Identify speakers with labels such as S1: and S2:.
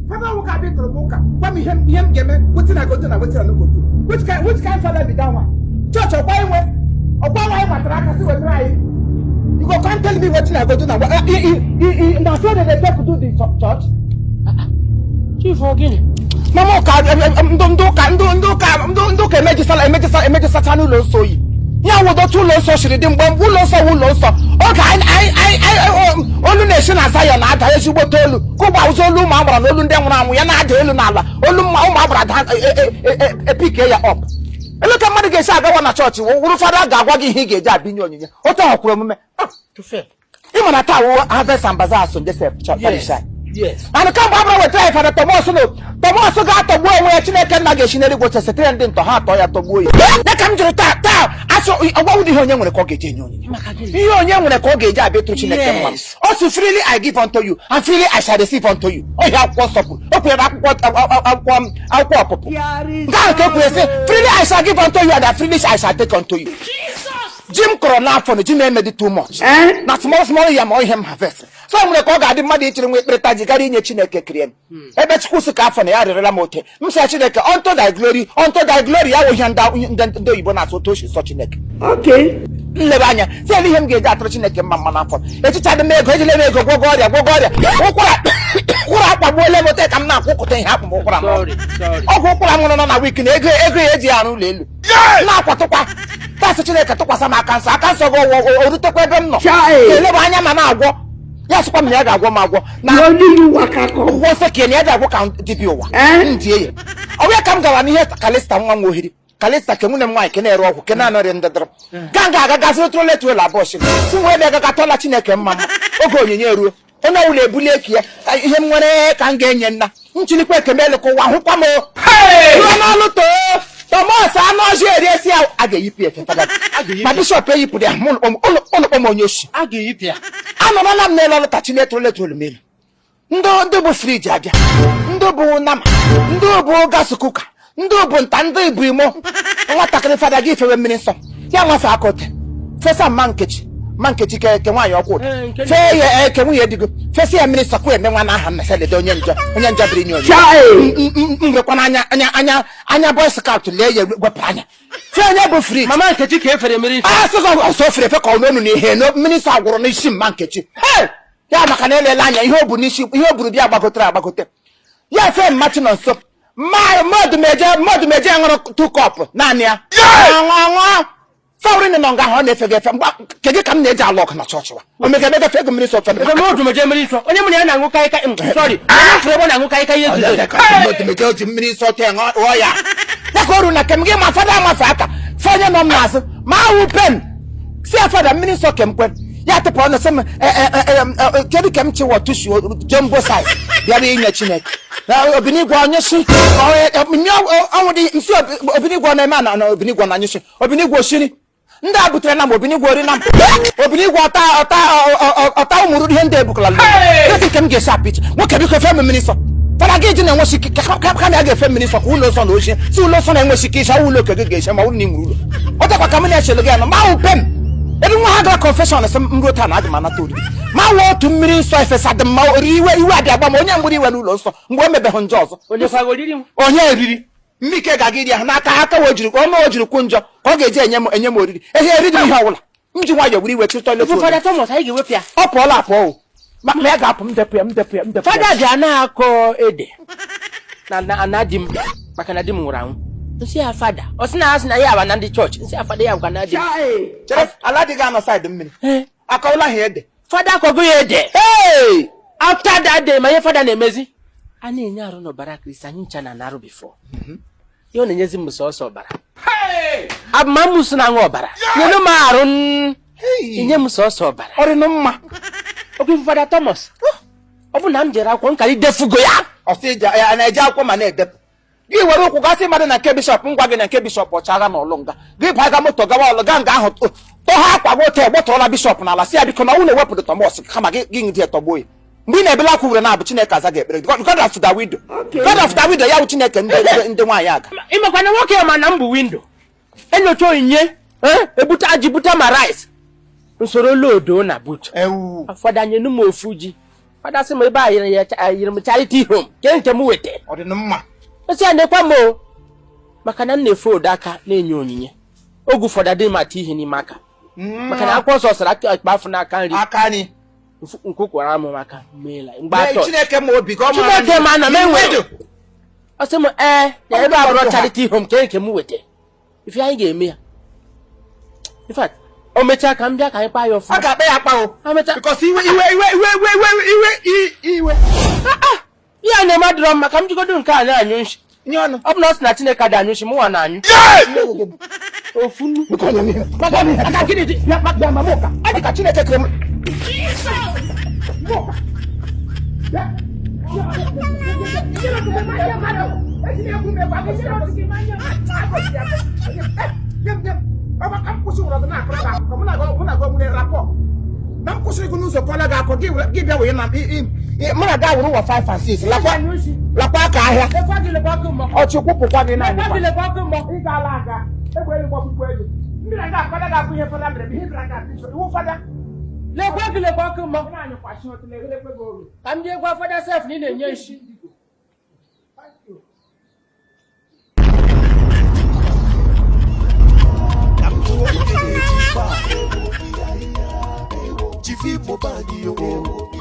S1: Papa will come into the book. When we him what's I go to now? What's I go to? Which kind father be that one? Church or why way? Or why matraka see what try? You go can't tell me what I go to now. Now so that they talk to do the church.
S2: Chief again.
S1: Mama don't emergency satanu lo so yi. Ya wo do tu lo so shiri dem bom wo lo so. Okay, I olu nation asaya na ada ezigbo tolu. Ko ba uzo olu ma agbara na olu ndem nwura anwu ya na ada elu na ala. Olu ma agbara da pick ya up. Eloka mmadụ ga-esi agawa na chọọchị wụrụ fada ga-agwa gị ihe ị ga-eji abinye onyinye. Otu ọkwụrụ omume. Ị ma na taa wo harvest and bazaar so Joseph church.
S2: Yes.
S1: And come back with try for the Thomas got to go where Chineke na ga-eshinere go se setere ndị ntọ ha atọ ya tọgbuo ya. Na ka m jiri taa aso ọgwa ụdị ihe onye nwere ka ọ ga-eji enye onyinye. Ihe onye nwere ka ọ ga-eji abịa tụrụ Chineke mma. Also freely I give unto you and freely I shall receive unto you. Oh ya akwụkwọ sọpụ. O kwere akwụkwọ ọpụpụ. Nke ahụ ka o kwere sị freely I shall give unto you and freely I shall take unto you. Jim kọrọ n'afọ na Jim emedi too much. Na small ya ma ọ ihe m harvest. So nwere ka ọ ga-adị mmadụ ichere nwe ekpereta ji gara inye Chineke kriem. Ebe Chukwu sị ka afọ na ya rịrịla m ote. M sị Chineke unto thy glory ya wohia ndị oyibo na-asụ otu oshi sọ Chineke.
S2: Okay.
S1: Nlebe anya sị ele ihe m ga-eji atụrụ Chineke mma n'afọ. Echichadị m ego ejile m ego gwọgọ ọrịa. Ụkwara akpagbuola m ote ka m na-akwụkọta ihe akpụ m ụkwara. Ọgwụ ụkwara m nọ na wiki na ego ya eji arụ ụlọ elu. Na-akwatụkwa tasị Chineke tụkwasị m aka nsọ gị orutekwa ebe m nọ. Elebe anya ma na-agwọ. Ya sịkwa m ya ga-agwọ m agwọ na ụgwọ nsọ ka ya ga-agwọ ka dibịa ụwa ndị ya ọ ya ka m gara n'ihe kalista nwa nwa ohiri kalista ke nwunye m nwaanyị ke na-ere ọgwụ ke na-anọrị ndịdịrị ga gasịrị troletuel abụọ shi si wee bịa gagatọla Chineke mma oge onyinye eruo onye ọbụla ebuli eki ya ihe m nwere ka m ga-enye nna nchilikwa ekemele ka ụwa hụkwa m ruo n'ọlụ too Thomas anụ ọjọọ eriesi ya a ga-eyipụ ya fefada ma bishọp eyipụrụ ya ụlọkpọ m onye oshi
S2: A ga-eyipụ ya.
S1: Anọrọla m n'elu ọlụta chinetroletrol melu ndị bụ friji abịa ndị bụ nama ndị bụ gas kuka ndị bụ nta ndị bụ imo nwatakịrị fada gị ifewe mmiri nsọ ya nwafe aka ote fesa mma nkechi ke nwaanyị ọkwụ fee ya eke nwunye digo fesa ya mmiri nsọ kwụ eme nwa na aha mmeselede onye njọ biri nye onye ngwekwana anya boy scout lee ya gwepụ anya fee onye bụ friji
S2: Mama Nkechi ka efere mmiri nsọ.
S1: asịgọ ọsọ fere efe ka ọ n'onu n'ihe mmiri nsọ agwụrụ n'isi mma nkechi ya maka na elele anya ihe o bu n'isi ihe o buru bịa agbagote ya fe mmachi nọ nso mmadụ meje ṅụrụ 2 cup naanị ya nwa fọwụrụ nọ nga ahụ ọ na-efe gị efe mgba kedu ka m na-eji alụ ọgụ na chọọchị wa o mege efe ego mmiri nsọ fe
S2: Ebe mmadụ meje mmiri nsọ. Onye mụ na ya na-aṅụ kaịka sorry. Onye fere ebe ọ na-aṅụ kaịka ihe
S1: mmadụ meje oji mmiri nsọ te ṅụọ ya ya ka o ru na kem gị ma fada amafe aka fe onye nọ m n'azụ ma awụ pen si afada mmiri nsọ kemkwe ya tụpụ ọnụ sị m kedu ka m chiwa tushu jumbo size bịara inye Chineke obinigwe onye si ọnwụ dị nsi obinigwe na-eme na obinigwe na anyụsi obinigwe osiri ndị a butere na m obinigwe ori na m obinigwe ọta ụmụrụ ihe ndị ebukala ezi ka m ga-esi apịchi nwoke biko efe mmiri nsọ fara gị ji na-enwesi ike ka ya ga-efe mmiri nsọ ka ụlọ nsọ na ochie si ụlọ nsọ na-enwesi ike ịcha ụlọ oke gị ga-eche ma ụlọ na inwere ụlọ ọ takwa ka m na-echelu gị anọ ma ahụ pem ebe nwa ha gara confession sị m ruo taa na adị m anata oriri ma wee otu mmiri nsọ efesa dị mma oriri iwe adị agba ma onye mgbere iwe n'ụlọ nsọ mgbe o mebeghị njọ ọzọ onye eriri mmike ga-aga iri ahụ n'aka aka ọnụ o jiri kwụ njọ ka ọ ga-eji enye m oriri ehe eriri ihe ọbụla m ji nwayọọ were iwe chịrịta ọ pụọla apụọ ma ya ga-apụ m depụ ya
S2: Fada ji anaghị akọ ede na ana di m maka na di m nwụrụ anwụ. Nsị ya fada ọ sị na asị na ya aba na ndị chọọchị nsị ya fada ya gwa na di m.
S1: Chere ala dị ga-anọ saịdị mmiri akọwụla ha ede
S2: Fada akọgo ya ede after that day ma ihe fada na-emezi a na-enye arụ n'ọbara Kristi anyị ncha na narụ before ihe ọ na-enyezi m sọsọ ọbara abụma m so na aṅụ ọbara nyelu m arụ inye m sọsọ ọbara
S1: ọrịnụ mma
S2: oge Fada Thomas ọ bụ na m jere akwụkwọ nkari defugo ya
S1: ọsị ya na-eje akwụkwọ ma na-edepụ gị were ụkwụ gasị mmadụ na nke bishọp ngwa gị na nke bishọp ọchagha na ọlụ nga gị baga moto gawa ọlụ ga nga ahụ tọha akwa gị ote gbọtọrọla bishọp n'ala si ya biko na ọnwụ na-ewepụrụ Thomas kama gị ndị etọgbuo ya mgbe ị na-ebela akwa were na-abụ Chineke aza gị ekpere God of the widow ya bụ Chineke ndị nwaanyị aga
S2: ịmakwa na nwoke ma na m bụ windo enyocha onyinye ebute aji bute ma rice usoro lodo na but afọdanye n'ụmụ ofu ji Fada se me ba yire charity home. Kenke mu wete.
S1: Odi no mma.
S2: O se ande kwa mo. Maka na nefo daka na enye onyinye. Ogu for that day mati ihe ni maka. Maka na akwa so sara akpafu na aka nri. Aka ni. Nkokwara mo maka mela. Ngba to.
S1: Chineke mo obi ko ma.
S2: Chineke ma na menwe. O se mo ya ebe abro charity home kenke mu wete. If I ga eme ya. In fact, o mecha ka mbia ka ipa yo fu.
S1: Aka be ya pa o. Because iwe.
S2: Ya na ma drum maka mjigodo nke a na anyu nshi.
S1: Nyono.
S2: Ọ bụ na na Chineke da anyu nshi mu wa na anyu. Ofunu.
S1: Maka gini di ya mamoka. Adi ka Chineke krem. Moka. Ya. Nam kusiri kunu so kola ga ko give away na mana ga wuru wa 5 and 6 la kwa ka ahia o chukwu kwa ni na ni kwa ga la ga egbe ni kwa elu ndi na ga kola ga ku he fada ndre bi hidra ga so wo fada le kwa ku mo na anyi kwa shi o tele le kwa go kam je kwa fada self ni na enye nshi
S3: Chiefimocomedylatest.